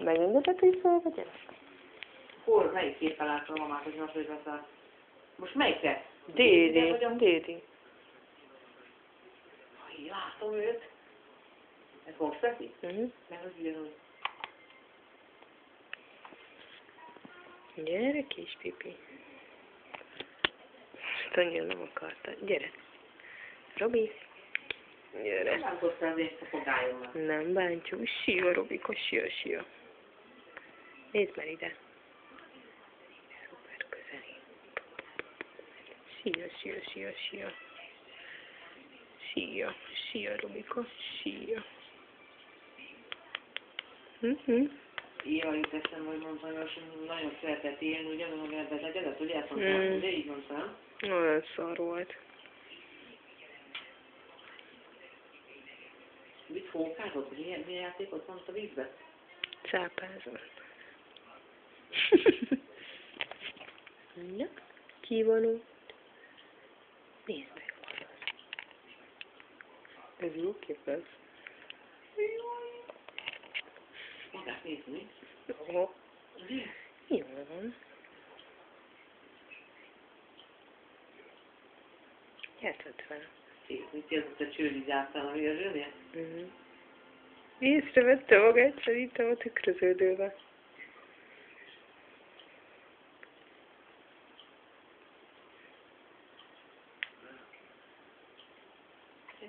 Megengedett, hogy felvegyek? Hol, melyik képpel látom a mamát, hogy hasonlítottál? Most melyikre? Dédi. Látom őt. Ez most veszi? Meg az ugyanúgy. Gyere, kis pipi. Tanya nem akarta. Gyere. Robi. Gyere. Nem hoztál az én szapogályommal. Nem bántjuk. Sia, Robika, sia. Nézd már ide. Szuper közeli. Sia, Robika, sia. Éva jut eszem, hogy mondtam, hogy nagyon szeretett élni, ugyanúgy ebben az egyedet, ugye ezt mondtam, de így mondtam. Olyan szar volt. Mit fókázott, hogy milyen játékot mondta a vízbe? Cápázott. Na, ki van ott? Nézd meg. Ez jó kép lesz. Magát nézni? Jó. Jó van. Játszod fel. Mit érzett a csőlizáltál a vérzsőnél? Észrevette magát szerintem a tükröződőbe.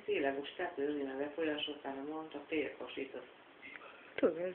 Tényleg most tető önnél befolyásoltál, mondta, tényleg hasított. Tudom.